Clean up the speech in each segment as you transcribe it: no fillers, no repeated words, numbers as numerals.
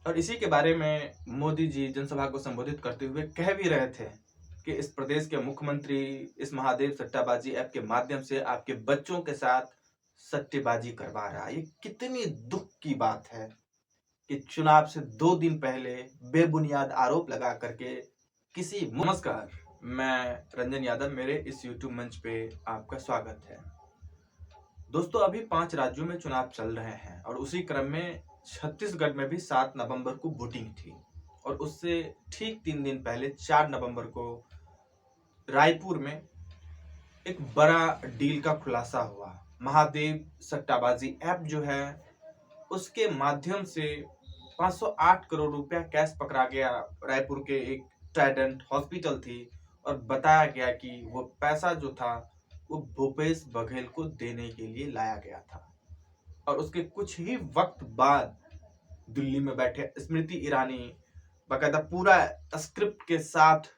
और इसी के बारे में मोदी जी जनसभा को संबोधित करते हुए कह भी रहे थे कि इस प्रदेश के मुख्यमंत्री इस महादेव सट्टाबाजी ऐप के माध्यम से आपके बच्चों के साथ सट्टेबाजी करवा रहा है। ये कितनी दुख की बात है कि चुनाव से 2 दिन पहले बेबुनियाद आरोप लगा करके नमस्कार, मैं रंजन यादव, मेरे इस यूट्यूब मंच पे आपका स्वागत है। दोस्तों, अभी 5 राज्यों में चुनाव चल रहे हैं और उसी क्रम में छत्तीसगढ़ में भी 7 नवंबर को वोटिंग थी और उससे ठीक 3 दिन पहले 4 नवंबर को रायपुर में एक बड़ा डील का खुलासा हुआ। महादेव सट्टाबाजी ऐप जो है उसके माध्यम से 508 करोड़ रुपया कैश पकड़ा गया। रायपुर के एक ट्राइडेंट हॉस्पिटल थी और बताया गया कि वो पैसा जो था वो भूपेश बघेल को देने के लिए लाया गया था। और उसके कुछ ही वक्त बाद दिल्ली में बैठे स्मृति ईरानी बाकायदा पूरा स्क्रिप्ट के साथ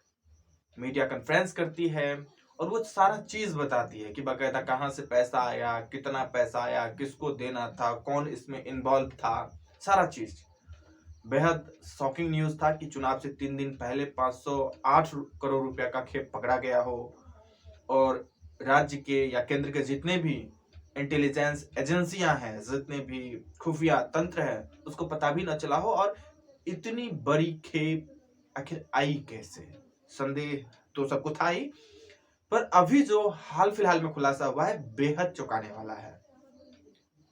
मीडिया कॉन्फ्रेंस करती है और वो सारा चीज बताती है कि बाकायदा कहाँ से पैसा आया, कितना पैसा आया, किसको देना था, कौन इसमें इन्वॉल्व था, सारा चीज। बेहद शॉकिंग न्यूज था कि चुनाव से 3 दिन पहले 508 करोड़ रुपया का खेप पकड़ा गया हो और राज्य के या केंद्र के जितने भी इंटेलिजेंस एजेंसियां हैं, जितने भी खुफिया तंत्र है, उसको पता भी न चला हो। और इतनी बड़ी खेप आखिर आई कैसे? संदेह तो सबको था ही, पर अभी जो हाल फिलहाल में खुलासा हुआ है बेहद चौंकाने वाला है।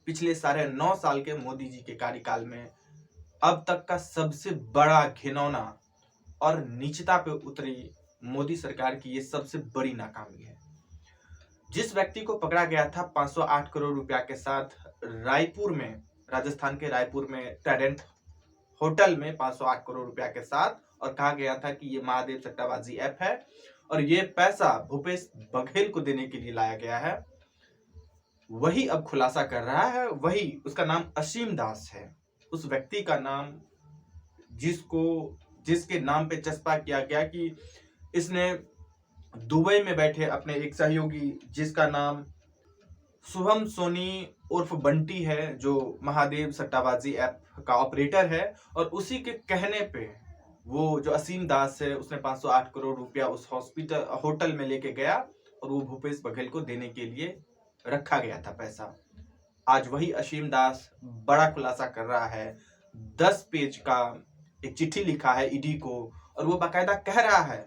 पिछले 9.5 साल के मोदी जी के कार्यकाल में अब तक का सबसे बड़ा घिनौना और नीचता पे उतरी मोदी सरकार की ये सबसे बड़ी नाकामी है। जिस व्यक्ति को पकड़ा गया था 508 करोड़ रुपया के साथ रायपुर में, राजस्थान के रायपुर में ट्राइडेंट होटल में 508 करोड़ रुपया के साथ, और कहा गया था कि ये महादेव सट्टाबाजी ऐप है और ये पैसा भूपेश बघेल को देने के लिए लाया गया है, वही अब खुलासा कर रहा है। वही, उसका नाम असीम दास है। उस व्यक्ति का नाम जिसके नाम पे चस्पा किया गया कि इसने दुबई में बैठे अपने एक सहयोगी जिसका नाम शुभम सोनी उर्फ बंटी है, जो महादेव सट्टाबाजी ऐप का ऑपरेटर है, और उसी के कहने पे वो जो असीम दास है उसने 508 करोड़ रुपया उस होटल में लेके गया और वो भूपेश बघेल को देने के लिए रखा गया था पैसा। आज वही असीम दास बड़ा खुलासा कर रहा है। 10 पेज का एक चिट्ठी लिखा है ईडी को और वो बाकायदा कह रहा है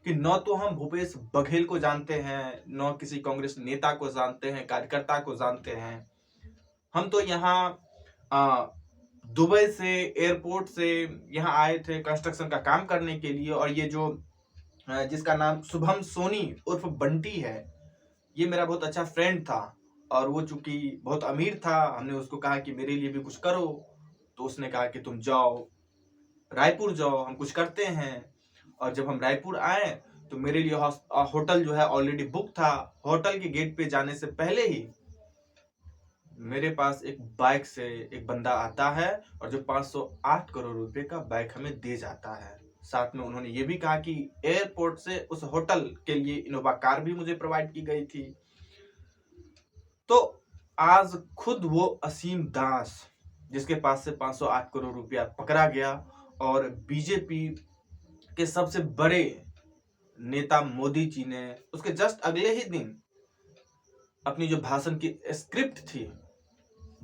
कि न तो हम भूपेश बघेल को जानते हैं, न किसी कांग्रेस नेता को जानते हैं, कार्यकर्ता को जानते हैं। हम तो यहाँ दुबई से, एयरपोर्ट से यहाँ आए थे कंस्ट्रक्शन का काम करने के लिए, और ये जो जिसका नाम शुभम सोनी उर्फ बंटी है, ये मेरा बहुत अच्छा फ्रेंड था और वो चूंकि बहुत अमीर था, हमने उसको कहा कि मेरे लिए भी कुछ करो, तो उसने कहा कि तुम जाओ, रायपुर जाओ, हम कुछ करते हैं। और जब हम रायपुर आए तो मेरे लिए होटल जो है ऑलरेडी बुक था। होटल के गेट पे जाने से पहले ही मेरे पास एक बाइक से एक बंदा आता है और जो 508 करोड़ रुपए का बाइक हमें दे जाता है। साथ में उन्होंने ये भी कहा कि एयरपोर्ट से उस होटल के लिए इनोवा कार भी मुझे प्रोवाइड की गई थी। तो आज खुद वो असीम दास, जिसके पास से 508 करोड़ रुपया पकड़ा गया, और बीजेपी के सबसे बड़े नेता मोदी जी ने उसके जस्ट अगले ही दिन अपनी जो भाषण की स्क्रिप्ट थी,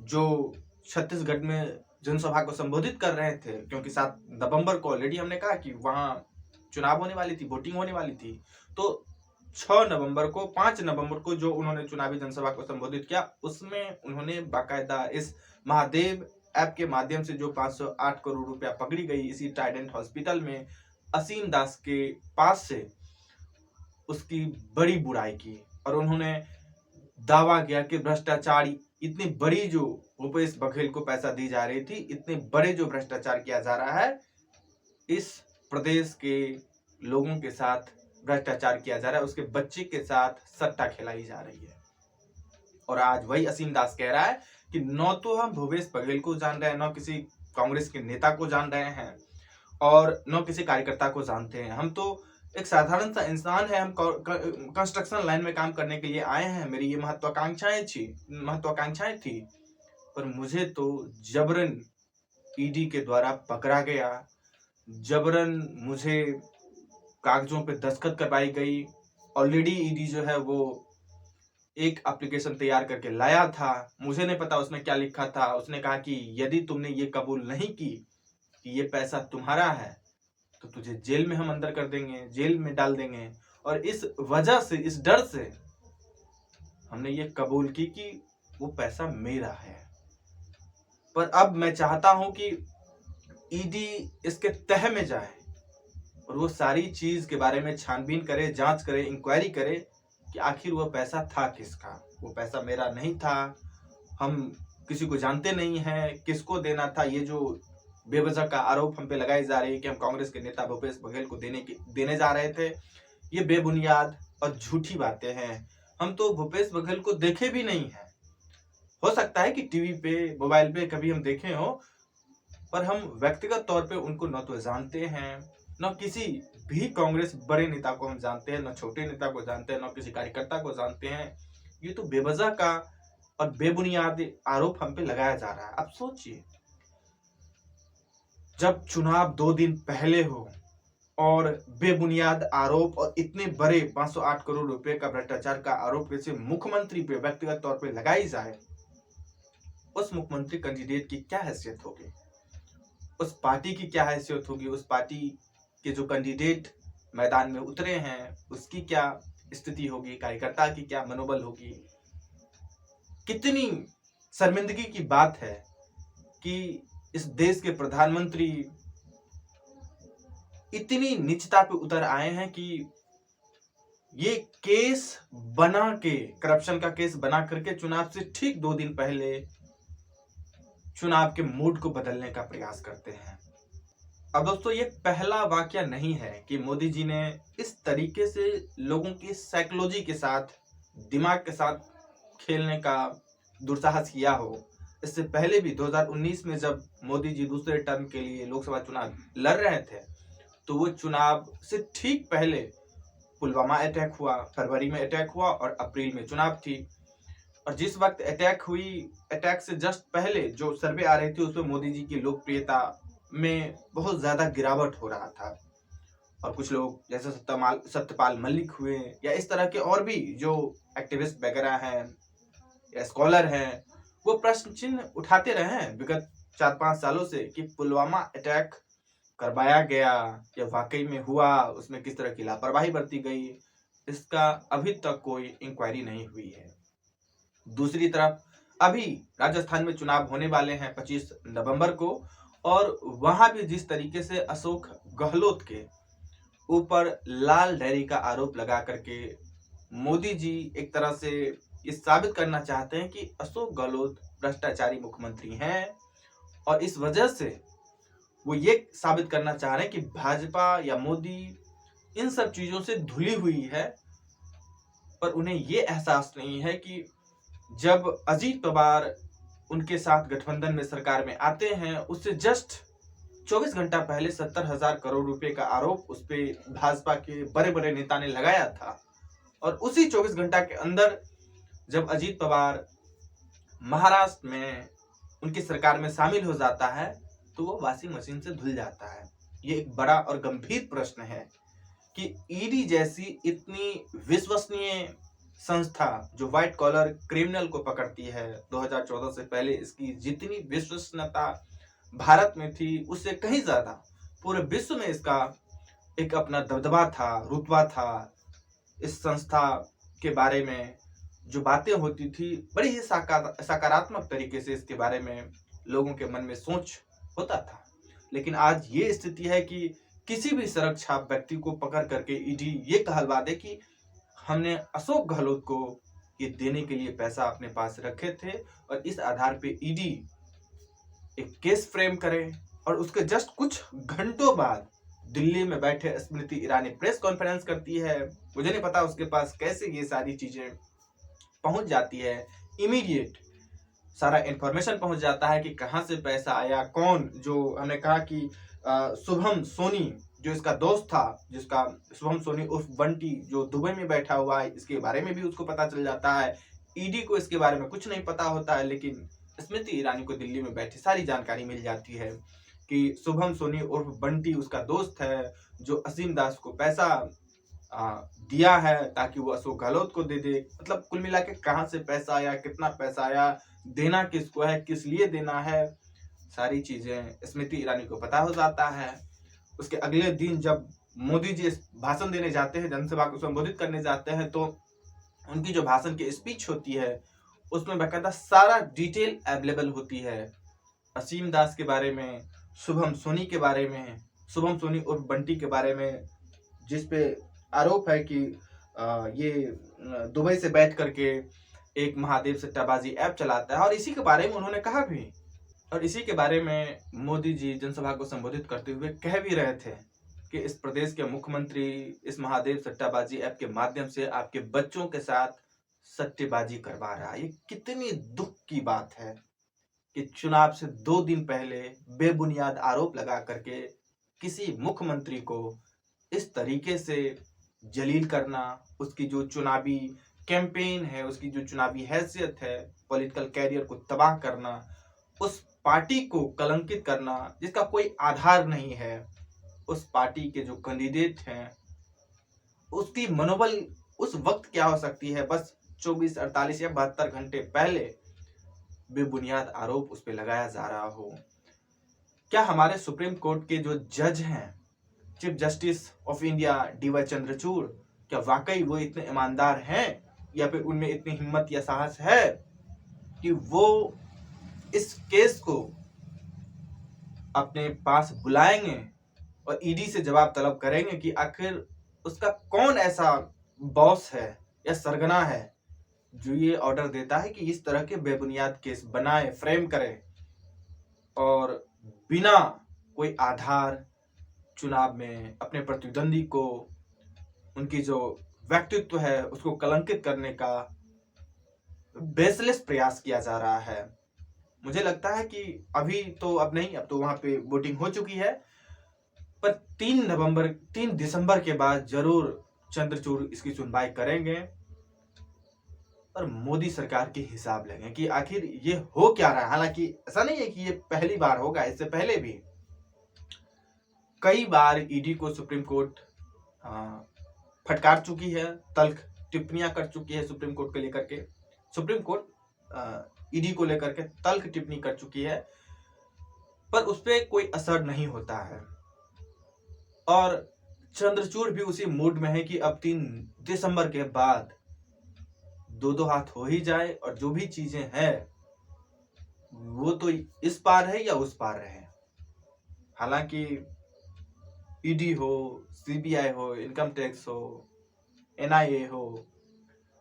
जो छत्तीसगढ़ में जनसभा को संबोधित कर रहे थे, क्योंकि 7 नवंबर को ऑलरेडी हमने कहा कि वहां चुनाव होने वाली थी, वोटिंग होने वाली थी, तो 6 नवंबर को, 5 नवंबर को जो उन्होंने चुनावी जनसभा को संबोधित किया, उसमें उन्होंने बाकायदा इस महादेव ऐप के माध्यम से जो 508 करोड़ रुपया पकड़ी गई इसी ट्राइडेंट हॉस्पिटल में असीम दास के पास से, उसकी बड़ी बुराई की। और उन्होंने दावा किया कि भ्रष्टाचार, इतनी बड़ी जो भूपेश बघेल को पैसा दी जा रही थी, इतने बड़े जो भ्रष्टाचार किया जा रहा है, इस प्रदेश के लोगों के साथ भ्रष्टाचार किया जा रहा है, उसके बच्चे के साथ सट्टा खिलाई जा रही है। और आज वही असीम दास कह रहा है कि न तो हम भूपेश बघेल को जान रहे हैं, न किसी कांग्रेस के नेता को जान रहे हैं, और न किसी कार्यकर्ता को जानते हैं। हम तो एक साधारण सा इंसान है, हम कंस्ट्रक्शन लाइन में काम करने के लिए आए हैं, मेरी ये महत्वाकांक्षाएं थी, पर मुझे तो जबरन ईडी के द्वारा पकड़ा गया, जबरन मुझे कागजों पे दस्तखत करवाई गई। ऑलरेडी ईडी जो है वो एक एप्लीकेशन तैयार करके लाया था, मुझे नहीं पता उसमें क्या लिखा था। उसने कहा कि यदि तुमने ये कबूल नहीं की कि ये पैसा तुम्हारा है तो तुझे जेल में हम अंदर कर देंगे, जेल में डाल देंगे। और इस वजह से, इस डर से हमने ये कबूल की कि वो पैसा मेरा है। पर अब मैं चाहता हूं कि ईडी इसके तह में जाए और वो सारी चीज के बारे में छानबीन करे, जांच करे, इंक्वायरी करे कि आखिर वो पैसा था किसका। वो पैसा मेरा नहीं था, हम किसी को जानते नहीं हैं किसको देना था। ये जो बेवजह का आरोप हम पे लगाए जा रहे हैं कि हम कांग्रेस के नेता भूपेश बघेल को देने जा रहे थे, ये बेबुनियाद और झूठी बातें हैं। हम तो भूपेश बघेल को देखे भी नहीं है। हो सकता है कि टीवी पे, मोबाइल पे कभी हम देखे हो, पर हम व्यक्तिगत तौर पे उनको न तो जानते हैं, न किसी भी कांग्रेस बड़े नेता को हम जानते हैं, न छोटे नेता को जानते हैं, न किसी कार्यकर्ता को जानते हैं। ये तो बेवजह का और बेबुनियाद आरोप हम पे लगाया जा रहा है। अब सोचिए, जब चुनाव 2 दिन पहले हो और बेबुनियाद आरोप और इतने बड़े 508 करोड़ रुपए का भ्रष्टाचार का आरोप किसी मुख्यमंत्री पे व्यक्तिगत तौर पे लगाई जाए, उस मुख्यमंत्री कैंडिडेट की क्या हैसियत होगी, उस पार्टी की क्या हैसियत होगी, उस पार्टी के जो कैंडिडेट मैदान में उतरे हैं उसकी क्या स्थिति होगी, कार्यकर्ता की क्या मनोबल होगी। कितनी शर्मिंदगी की बात है कि इस देश के प्रधानमंत्री इतनी नीचता पे उतर आए हैं कि ये केस बना के, करप्शन का केस बना करके चुनाव से ठीक 2 दिन पहले चुनाव के मूड को बदलने का प्रयास करते हैं। अब दोस्तों, ये पहला वाकया नहीं है कि मोदी जी ने इस तरीके से लोगों की साइकोलॉजी के साथ, दिमाग के साथ खेलने का दुस्साहस किया हो। इससे पहले भी 2019 में जब मोदी जी दूसरे टर्म के लिए लोकसभा चुनाव लड़ रहे थे, तो वो चुनाव से ठीक पहले पुलवामा अटैक हुआ, फरवरी में अटैक हुआ और अप्रैल में चुनाव थी। और जिस वक्त अटैक हुई, अटैक से जस्ट पहले जो सर्वे आ रही थी उसमें मोदी जी की लोकप्रियता में बहुत ज्यादा गिरावट हो रहा था। और कुछ लोग जैसे सत्यपाल मलिक हुए या इस तरह के और भी जो एक्टिविस्ट वगैरह हैं या स्कॉलर हैं, वो प्रश्न चिन्ह उठाते रहे हैं विगत 4-5 सालों से कि पुलवामा अटैक करवाया गया या वाकई में हुआ, उसमें किस तरह की लापरवाही बरती गई, इसका अभी तक कोई इंक्वायरी नहीं हुई है। दूसरी तरफ अभी राजस्थान में चुनाव होने वाले हैं 25 नवंबर को, और वहां भी जिस तरीके से अशोक गहलोत के ऊपर लाल डायरी का आरोप लगा करके मोदी जी एक तरह से ये साबित करना चाहते हैं कि अशोक गहलोत भ्रष्टाचारी मुख्यमंत्री हैं, और इस वजह से वो ये साबित करना चाह रहे हैं कि भाजपा या मोदी इन सब चीजों से धुली हुई है। पर उन्हें ये एहसास नहीं है कि जब अजीत पवार उनके साथ गठबंधन में सरकार में आते हैं, उससे जस्ट 24 घंटा पहले 70,000 करोड़ रुपए का आरोप उस पे भाजपा के बड़े बड़े नेता ने लगाया था। और उसी 24 घंटा के अंदर जब अजीत पवार महाराष्ट्र में उनकी सरकार में शामिल हो जाता है, तो वो वॉशिंग मशीन से धुल जाता है। ये एक बड़ा और गंभीर प्रश्न है कि ईडी जैसी इतनी विश्वसनीय संस्था जो व्हाइट कॉलर क्रिमिनल को पकड़ती है, 2014 से पहले इसकी जितनी विश्वसनीयता भारत में थी उससे कहीं ज्यादा पूरे विश्व में इसका एक अपना दबदबा था, रुतबा था। इस संस्था के बारे में जो बातें होती थी, बड़ी ही सकारात्मक तरीके से इसके बारे में लोगों के मन में सोच होता था। लेकिन आज ये स्थिति है कि किसी भी सड़क छाप व्यक्ति को पकड़ करके ईडी ये कहलवा दे कि हमने अशोक गहलोत को ये देने के लिए पैसा अपने पास रखे थे, और इस आधार पे ईडी एक केस फ्रेम करे। और उसके जस्ट कुछ घंटों बाद दिल्ली में बैठे स्मृति ईरानी प्रेस कॉन्फ्रेंस करती है। मुझे नहीं पता उसके पास कैसे ये सारी चीजें पहुंच जाती है, इमीडिएट सारा इंफॉर्मेशन पहुंच जाता है कि कहां से पैसा आया, कौन, जो हमने कहा कि शुभम सोनी जो इसका दोस्त था, जिसका शुभम सोनी उर्फ बंटी जो दुबई में बैठा हुआ है, इसके बारे में भी उसको पता चल जाता है। ईडी को इसके बारे में कुछ नहीं पता होता है, लेकिन स्मृति ईरानी को दिल्ली में बैठे सारी जानकारी मिल जाती है कि शुभम सोनी उर्फ बंटी उसका दोस्त है, जो असीम दास को पैसा दिया है ताकि वो अशोक गहलोत को दे दे। मतलब कुल मिला के कहाँ से पैसा आया, कितना पैसा आया, देना किसको है, किस लिए देना है, सारी चीजें स्मृति ईरानी को पता हो जाता है। उसके अगले दिन जब मोदी जी भाषण देने जाते हैं, जनसभा को संबोधित करने जाते हैं, तो उनकी जो भाषण की स्पीच होती है उसमें बाकायदा सारा डिटेल अवेलेबल होती है असीम दास के बारे में, शुभम सोनी के बारे में, शुभम सोनी उर्फ बंटी के बारे में, जिस पे आरोप है कि ये दुबई से बैठ करके एक महादेव सट्टाबाजी ऐप चलाता है, और इसी के बारे में उन्होंने कहा भी, और इसी के बारे में मोदी जी जनसभा को संबोधित करते हुए कह भी रहे थे कि इस प्रदेश के मुख्यमंत्री इस महादेव सट्टाबाजी ऐप के माध्यम से आपके बच्चों के साथ सट्टेबाजी करवा रहा है। ये कितनी दुख की बात है कि चुनाव से 2 दिन पहले बेबुनियाद आरोप लगा करके किसी मुख्यमंत्री को इस तरीके से जलील करना, उसकी जो चुनावी कैंपेन है, उसकी जो चुनावी हैसियत है, पॉलिटिकल कैरियर को तबाह करना, उस पार्टी को कलंकित करना जिसका कोई आधार नहीं है, उस पार्टी के जो कैंडिडेट हैं उसकी मनोबल उस वक्त क्या हो सकती है, बस 24, 48 या 72 घंटे पहले बेबुनियाद आरोप उस पर लगाया जा रहा हो। क्या हमारे सुप्रीम कोर्ट के जो जज हैं, chief justice of India DY Chandrachud, क्या वाकई वो इतने ईमानदार हैं, या फिर उनमें इतनी हिम्मत या साहस है कि वो इस केस को अपने पास बुलाएंगे और ईडी से जवाब तलब करेंगे कि आखिर उसका कौन ऐसा बॉस है या सरगना है जो ये ऑर्डर देता है कि इस तरह के बेबुनियाद केस बनाए, फ्रेम करे और बिना कोई आधार चुनाव में अपने प्रतिद्वंदी को, उनकी जो व्यक्तित्व है उसको कलंकित करने का बेसलेस प्रयास किया जा रहा है। मुझे लगता है कि अभी तो अब नहीं, अब तो वहां पे वोटिंग हो चुकी है, पर 3 दिसंबर के बाद जरूर चंद्रचूड़ इसकी सुनवाई करेंगे और मोदी सरकार की हिसाब लेंगे कि आखिर ये हो क्या रहा है। हालांकि ऐसा नहीं है कि ये पहली बार होगा, इससे पहले भी कई बार ईडी को सुप्रीम कोर्ट फटकार चुकी है, तल्ख टिप्पणियां कर चुकी है सुप्रीम कोर्ट को लेकर के, सुप्रीम कोर्ट ईडी को लेकर के तल्ख टिप्पणी कर चुकी है, पर उस पर कोई असर नहीं होता है। और चंद्रचूड़ भी उसी मूड में है कि अब 3 दिसंबर के बाद 2-2 हाथ हो ही जाए और जो भी चीजें हैं वो तो इस पार है या उस पार रहे। हालांकि ईडी हो, सीबीआई हो, इनकम टैक्स हो, एनआईए हो,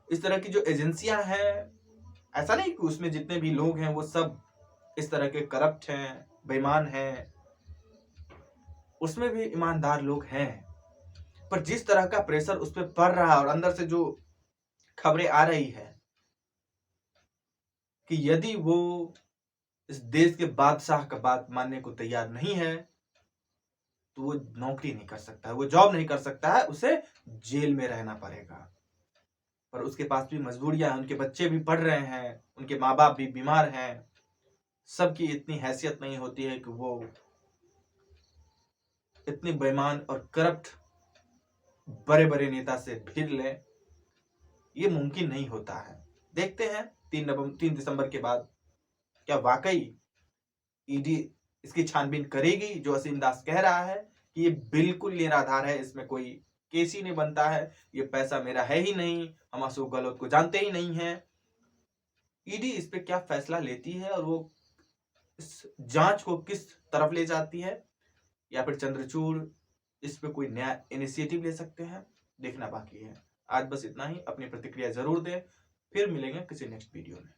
इस तरह की जो एजेंसियां हैं, ऐसा नहीं कि उसमें जितने भी लोग हैं वो सब इस तरह के करप्ट हैं, बेईमान हैं, उसमें भी ईमानदार लोग हैं, पर जिस तरह का प्रेशर उस पर पड़ रहा है और अंदर से जो खबरें आ रही है कि यदि वो इस देश के बादशाह का बात मानने को तैयार नहीं है तो वो नौकरी नहीं कर सकता है, वो जॉब नहीं कर सकता है, उसे जेल में रहना पड़ेगा। पर उसके पास भी मजबूरियां हैं, उनके बच्चे भी पढ़ रहे हैं, उनके माँ बाप भी बीमार हैं, सबकी इतनी हैसियत नहीं होती है कि वो इतनी बेईमान और करप्ट बड़े बड़े नेता से भिड़ ले। ये मुमकिन नहीं होता है। देखते हैं 3 दिसंबर के बाद क्या वाकई ईडी इसकी छानबीन करेगी, जो असीम दास कह रहा है कि ये बिल्कुल निराधार है, इसमें कोई केस ही नहीं बनता है, ये पैसा मेरा है ही नहीं, हम अशोक गहलोत को जानते ही नहीं है। ईडी इस पे क्या फैसला लेती है और वो इस जांच को किस तरफ ले जाती है, या फिर चंद्रचूड़ इस पे कोई नया इनिशिएटिव ले सकते हैं, देखना बाकी है। आज बस इतना ही। अपनी प्रतिक्रिया जरूर दें, फिर मिलेंगे किसी नेक्स्ट वीडियो में।